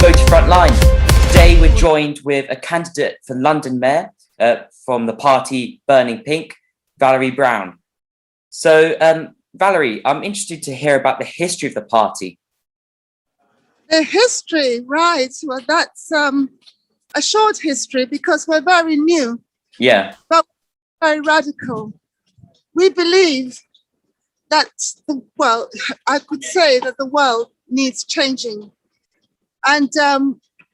VoTY Frontline. Today we're joined with a candidate for London Mayor from the party Burning Pink, Valerie Brown. So, Valerie, I'm interested to hear about the history of the party. The history, right? Well, that's a short history because we're very new. Yeah. But very radical. We believe that, I could say that the world needs changing. And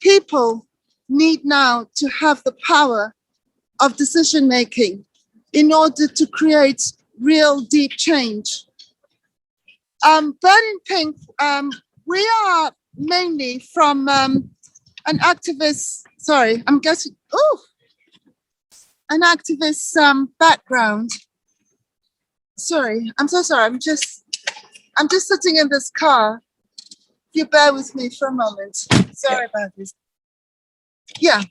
people need now to have the power of decision making in order to create real deep change. Burning Pink, we are mainly from an activist, an activist background. Sorry, I'm so sorry. I'm just sitting in this car. If you bear with me for a moment. Sorry about this. Yeah.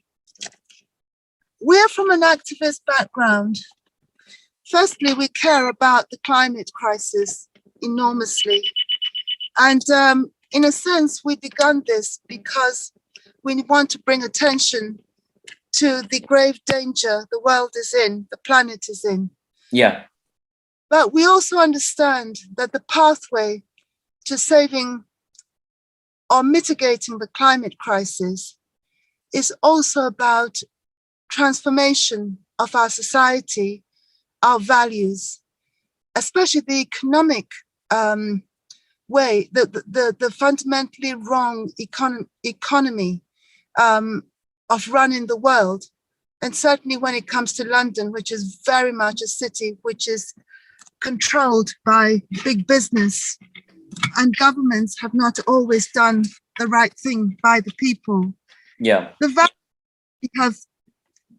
We're from an activist background. Firstly, we care about the climate crisis enormously. And in a sense, we begun this because we want to bring attention to the grave danger the world is in, the planet is in. Yeah. But we also understand that the pathway to saving or mitigating the climate crisis is also about transformation of our society, our values, especially the economic way, the fundamentally wrong economy of running the world. And certainly when it comes to London, which is very much a city which is controlled by big business, and governments have not always done the right thing by the people. Yeah. The values we have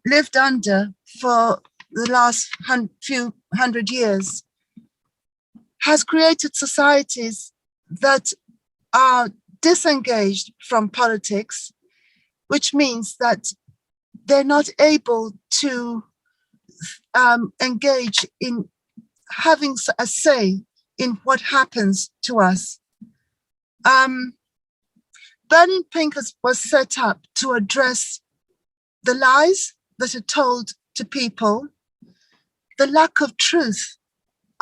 lived under for the last few hundred years has created societies that are disengaged from politics, which means that they're not able to engage in having a say in what happens to us. Burning Pink was set up to address the lies that are told to people, the lack of truth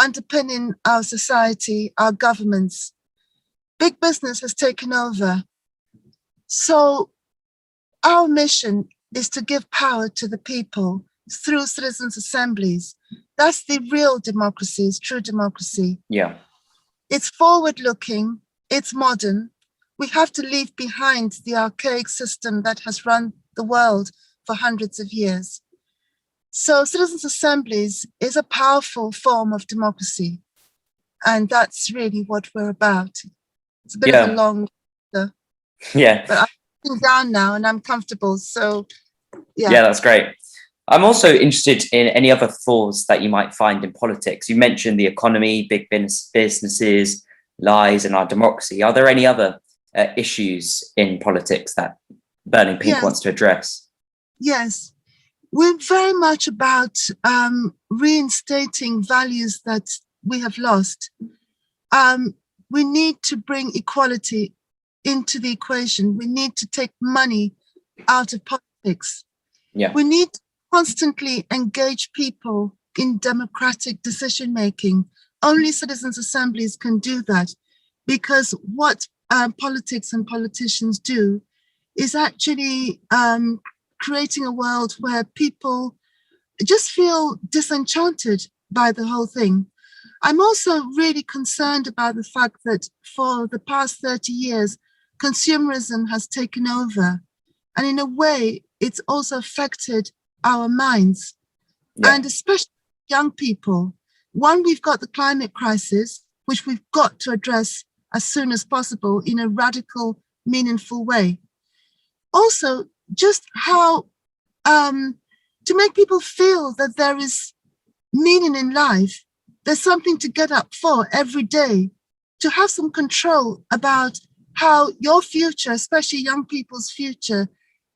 underpinning our society, our governments. Big business has taken over. So our mission is to give power to the people through citizens' assemblies. That's the real democracy, it's true democracy. Yeah. It's forward-looking, it's modern. We have to leave behind the archaic system that has run the world for hundreds of years. So citizens' assemblies is a powerful form of democracy. And that's really what we're about. It's a bit of a long answer. Yeah. But I'm sitting down now and I'm comfortable, so yeah. Yeah, that's great. I'm also interested in any other flaws that you might find in politics. You mentioned the economy, big businesses, lies, and our democracy. Are there any other issues in politics that Burning Pink wants to address? Yes, we're very much about reinstating values that we have lost. We need to bring equality into the equation. We need to take money out of politics. Yeah. We need to constantly engage people in democratic decision making. Only citizens' assemblies can do that, because what politics and politicians do is actually creating a world where people just feel disenchanted by the whole thing. I'm also really concerned about the fact that for the past 30 years, consumerism has taken over. And in a way, it's also affected our minds, and especially young people. One, we've got the climate crisis, which we've got to address as soon as possible in a radical, meaningful way. Also, just how to make people feel that there is meaning in life. There's something to get up for every day, to have some control about how your future, especially young people's future,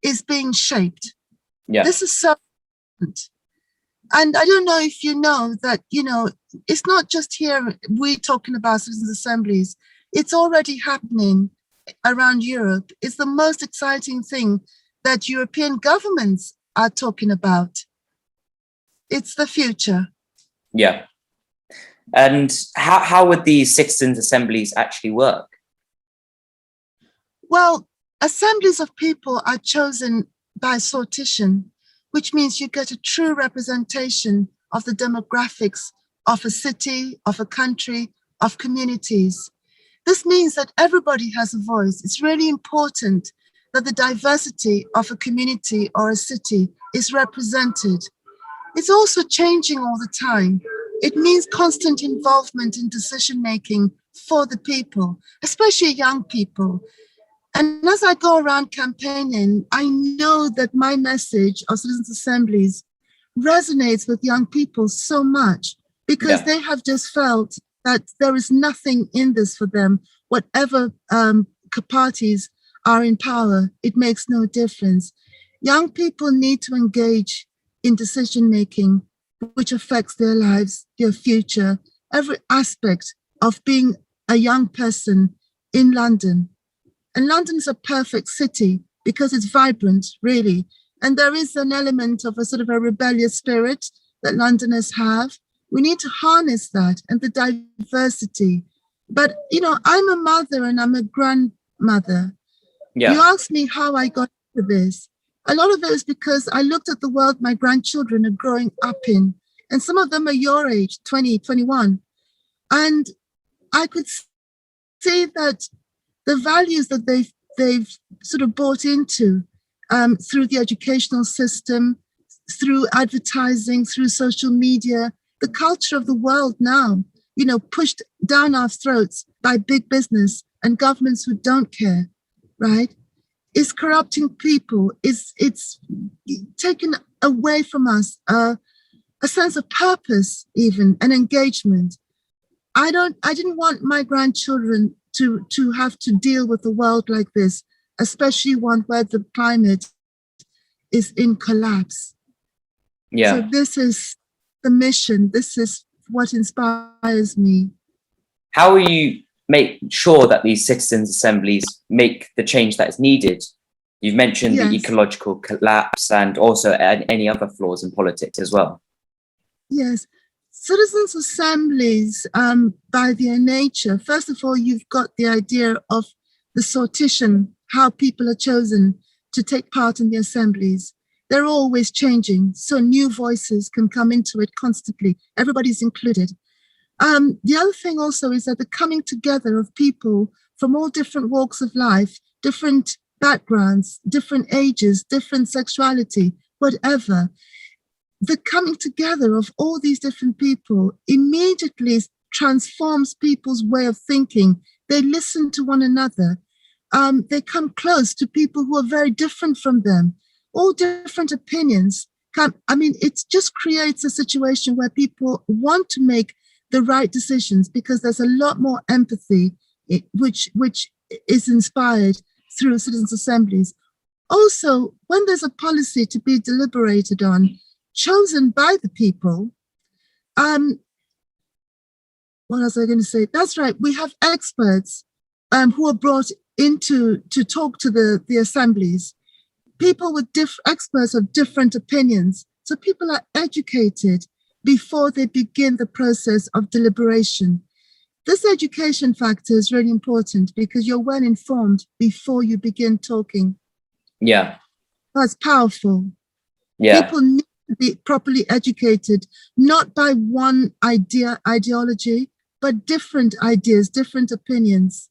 is being shaped. Yeah. This is so important. And I don't know if you know that, it's not just here we talking about citizens' assemblies. It's already happening around Europe is the most exciting thing that European governments are talking about. It's the future. Yeah. And how would these citizens' assemblies actually work? Well, assemblies of people are chosen by sortition, which means you get a true representation of the demographics of a city, of a country, of communities. This means that everybody has a voice. It's really important that the diversity of a community or a city is represented. It's also changing all the time. It means constant involvement in decision making for the people, especially young people. And as I go around campaigning, I know that my message of citizens' assemblies resonates with young people so much because they have just felt that there is nothing in this for them. Whatever parties are in power, it makes no difference. Young people need to engage in decision making, which affects their lives, their future, every aspect of being a young person in London. And London is a perfect city because it's vibrant, really. And there is an element of a sort of a rebellious spirit that Londoners have. We need to harness that and the diversity. But, you know, I'm a mother and I'm a grandmother. Yeah. You asked me how I got into this. A lot of it is because I looked at the world my grandchildren are growing up in. And some of them are your age, 20, 21. And I could see that the values that they've sort of bought into through the educational system, through advertising, through social media, the culture of the world now, you know, pushed down our throats by big business and governments who don't care, right, is corrupting people. It's taken away from us a sense of purpose, even, and engagement. I didn't want my grandchildren to have to deal with a world like this, especially one where the climate is in collapse. Yeah. So this is the mission. This is what inspires me. How will you make sure that these citizens' assemblies make the change that is needed? You've mentioned the ecological collapse and also any other flaws in politics as well. Yes. Citizens' assemblies, by their nature, first of all, you've got the idea of the sortition, how people are chosen to take part in the assemblies. They're always changing, so new voices can come into it constantly. Everybody's included. The other thing also is that the coming together of people from all different walks of life, different backgrounds, different ages, different sexuality, whatever. The coming together of all these different people immediately transforms people's way of thinking. They listen to one another. They come close to people who are very different from them. All different opinions. It just creates a situation where people want to make the right decisions because there's a lot more empathy, which is inspired through citizens' assemblies. Also, when there's a policy to be deliberated on, chosen by the people, what else was I going to say? That's right. We have experts who are brought into to talk to the assemblies. People with experts of different opinions. So people are educated before they begin the process of deliberation. This education factor is really important because you're well informed before you begin talking. Yeah. That's powerful. Yeah. People need to be properly educated, not by one ideology, but different ideas, different opinions.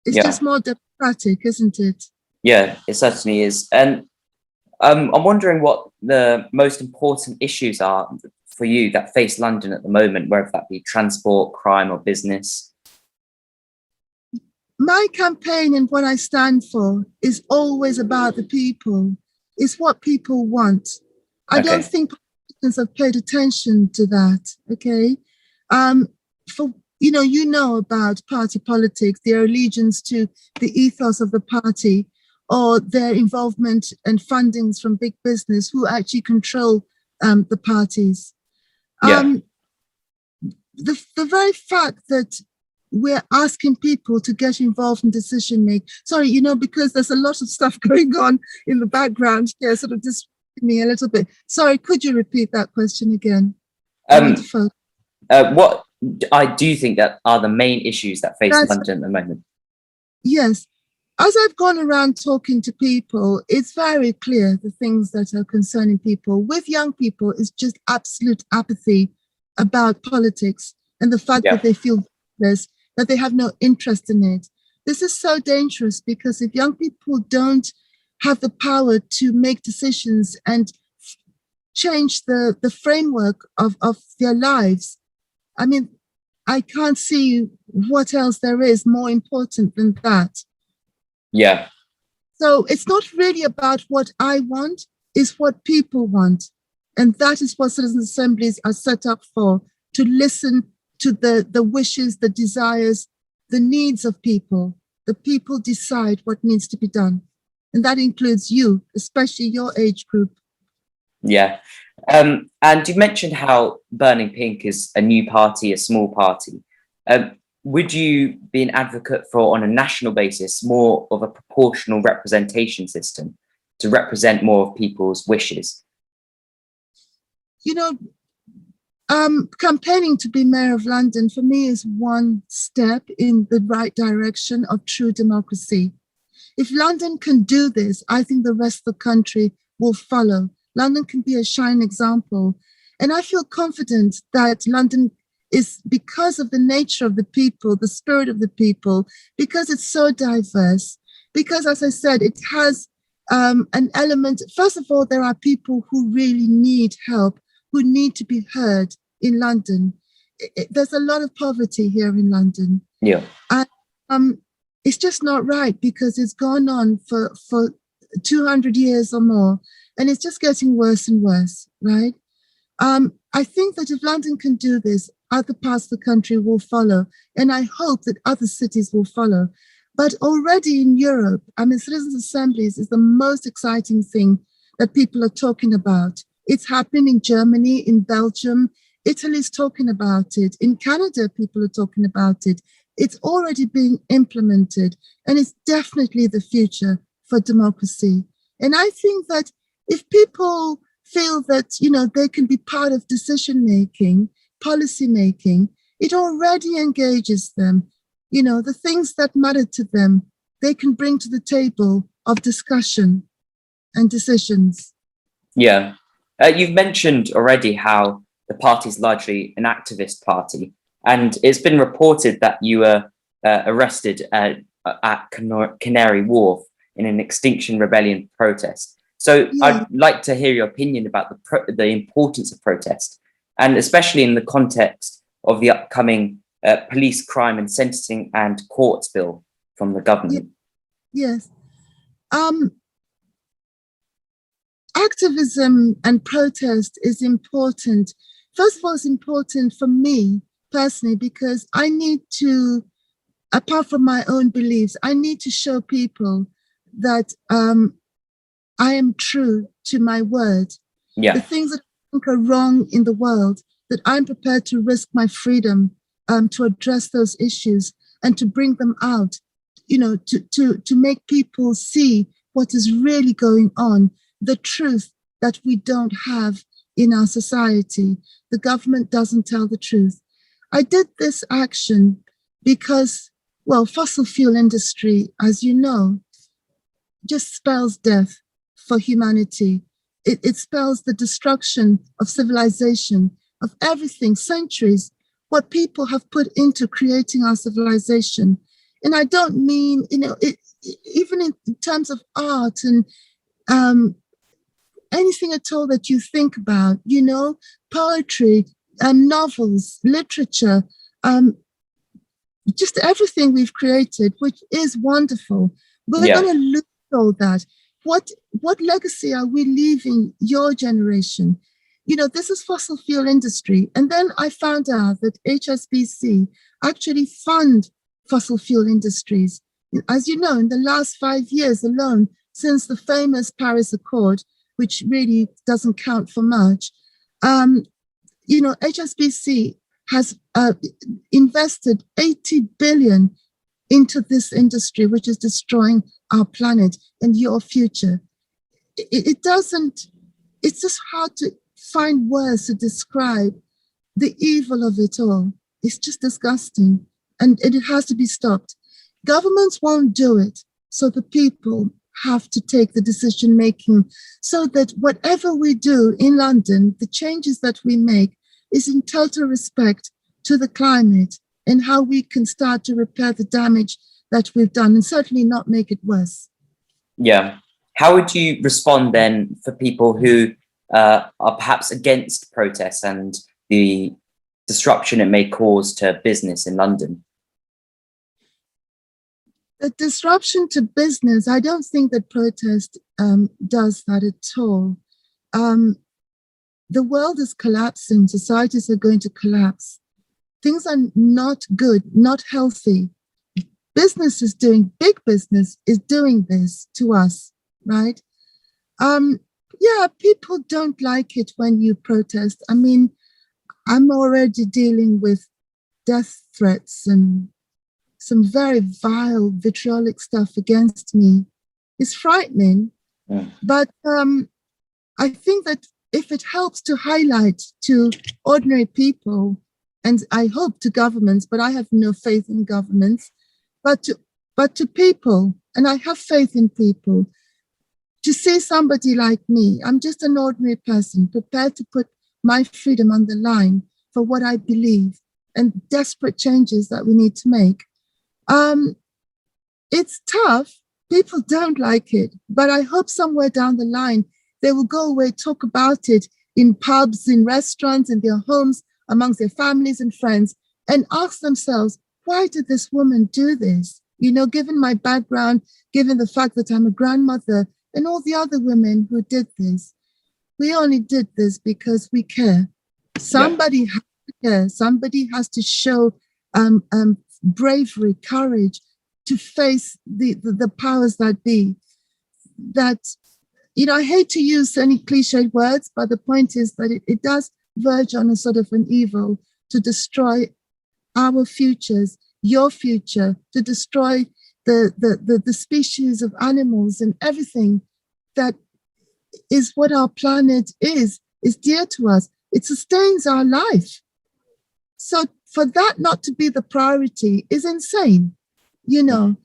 It's just more democratic, isn't it? Yeah, it certainly is. And I'm wondering what the most important issues are for you that face London at the moment, whether that be transport, crime, or business. My campaign and what I stand for is always about the people. It's what people want. I don't think politicians have paid attention to that. Okay, you know about party politics, their allegiance to the ethos of the party, or their involvement and fundings from big business who actually control the parties. The very fact that we're asking people to get involved in decision making. Sorry, because there's a lot of stuff going on in the background here, sort of just me a little bit. Sorry, could you repeat that question again? What I do think that are the main issues that face London at the moment? Yes. As I've gone around talking to people, it's very clear the things that are concerning people. With young people, it's just absolute apathy about politics and the fact that they feel this, that they have no interest in it. This is so dangerous because if young people don't have the power to make decisions and change the framework of their lives, I mean, I can't see what else there is more important than that. Yeah. So it's not really about what I want, it's what people want. And that is what citizen assemblies are set up for, to listen to the wishes, the desires, the needs of people. The people decide what needs to be done. And that includes you, especially your age group. Yeah. And you mentioned how Burning Pink is a new party, a small party. Would you be an advocate for, on a national basis, more of a proportional representation system to represent more of people's wishes? Campaigning to be Mayor of London for me is one step in the right direction of true democracy. If London can do this, I think the rest of the country will follow. London can be a shining example. And I feel confident that London is, because of the nature of the people, the spirit of the people, because it's so diverse, because, as I said, it has an element. First of all, there are people who really need help, who need to be heard in London. There's a lot of poverty here in London. Yeah. And it's just not right because it's gone on for 200 years or more, and it's just getting worse and worse, right? I think that if London can do this, other parts of the country will follow, and I hope that other cities will follow. But already in Europe, citizens' assemblies is the most exciting thing that people are talking about. It's happening in Germany, in Belgium, Italy's talking about it. In Canada, people are talking about it. It's already being implemented, and it's definitely the future for democracy. And I think that if people feel that, they can be part of decision-making, policy-making, it already engages them. The things that matter to them, they can bring to the table of discussion and decisions. Yeah. You've mentioned already how the party is largely an activist party, and it's been reported that you were arrested at Canary Wharf in an Extinction Rebellion protest. So I'd like to hear your opinion about the importance of protest, and especially in the context of the upcoming police crime and sentencing and courts bill from the government. Yes. Activism and protest is important. First of all, it's important for me personally because I need to, apart from my own beliefs, I need to show people that I am true to my word. Yeah. The things that I think are wrong in the world, that I'm prepared to risk my freedom to address those issues and to bring them out, to make people see what is really going on, the truth that we don't have in our society. The government doesn't tell the truth. I did this action because, fossil fuel industry, as you know, just spells death for humanity. It spells the destruction of civilization, of everything, centuries, what people have put into creating our civilization. And I don't mean, even in terms of art and anything at all that you think about, poetry, novels, literature, just everything we've created, which is wonderful. We're going to lose all that. What legacy are we leaving your generation? This is fossil fuel industry. And then I found out that HSBC actually fund fossil fuel industries. As you know, in the last 5 years alone, since the famous Paris Accord, which really doesn't count for much, HSBC has invested 80 billion into this industry, which is destroying our planet and your future. It doesn't, it's just hard to find words to describe the evil of it all. It's just disgusting, and it has to be stopped. Governments won't do it, so the people have to take the decision making, so that whatever we do in London, the changes that we make is in total respect to the climate and how we can start to repair the damage that we've done, and certainly not make it worse. Yeah. How would you respond then for people who are perhaps against protests and the disruption it may cause to business in London? The disruption to business, I don't think that protest does that at all. The world is collapsing. Societies are going to collapse. Things are not good, not healthy. Big business is doing this to us, right? Yeah, people don't like it when you protest. I mean, I'm already dealing with death threats and some very vile, vitriolic stuff against me. It's frightening, but I think that if it helps to highlight to ordinary people, and I hope to governments, but I have no faith in governments, but to people, and I have faith in people, to see somebody like me, I'm just an ordinary person prepared to put my freedom on the line for what I believe and desperate changes that we need to make. It's tough. People don't like it, but I hope somewhere down the line, they will go away, talk about it in pubs, in restaurants, in their homes, amongst their families and friends, and ask themselves, why did this woman do this? You know, given my background, given the fact that I'm a grandmother, and all the other women who did this, we only did this because we care. Somebody has to care. Somebody has to show bravery, courage to face the powers that be. That, you know, I hate to use any cliched words, but the point is that it does verge on a sort of an evil to destroy our futures, your future, to destroy the species of animals and everything that is what our planet is dear to us. It sustains our life. So for that not to be the priority is insane, you know.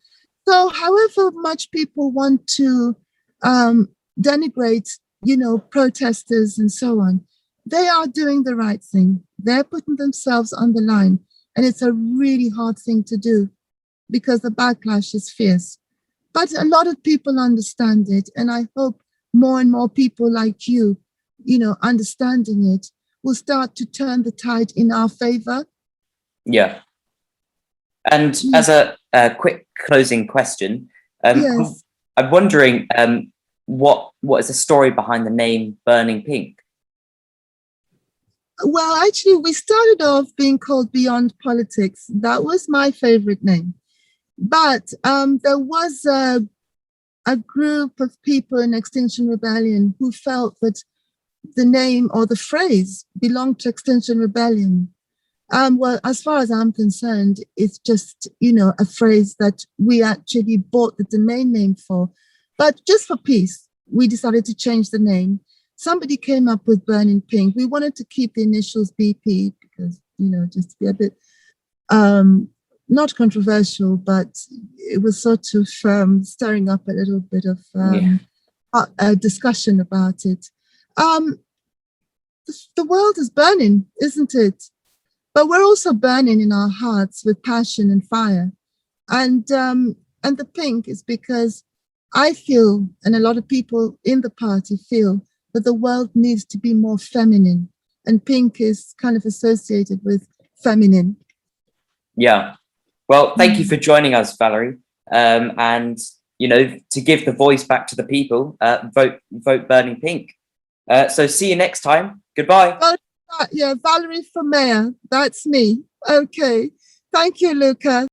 So however much people want to denigrate, you know, protesters and so on, they are doing the right thing. They're putting themselves on the line. And it's a really hard thing to do because the backlash is fierce. But a lot of people understand it. And I hope more and more people like you know, understanding it, will start to turn the tide in our favor. Yeah. And as a quick closing question, Yes. I'm wondering what is the story behind the name Burning Pink? Well, actually, we started off being called Beyond Politics. That was my favorite name. But there was a group of people in Extinction Rebellion who felt that the name or the phrase belonged to Extinction Rebellion. Well, as far as I'm concerned, it's just, you know, a phrase that we actually bought the domain name for. But just for peace, we decided to change the name. Somebody came up with Burning Pink. We wanted to keep the initials BP because, you know, just to be a bit not controversial, but it was sort of stirring up a little bit of a discussion about it. The world is burning, isn't it? But we're also burning in our hearts with passion and fire. And the pink is because I feel, and a lot of people in the party feel, that the world needs to be more feminine. And pink is kind of associated with feminine. Yeah. Well, thank you for joining us, Valerie. And, you know, to give the voice back to the people, vote Burning Pink. So see you next time. Goodbye. Yeah, Valerie for mayor. That's me. Okay. Thank you, Luca.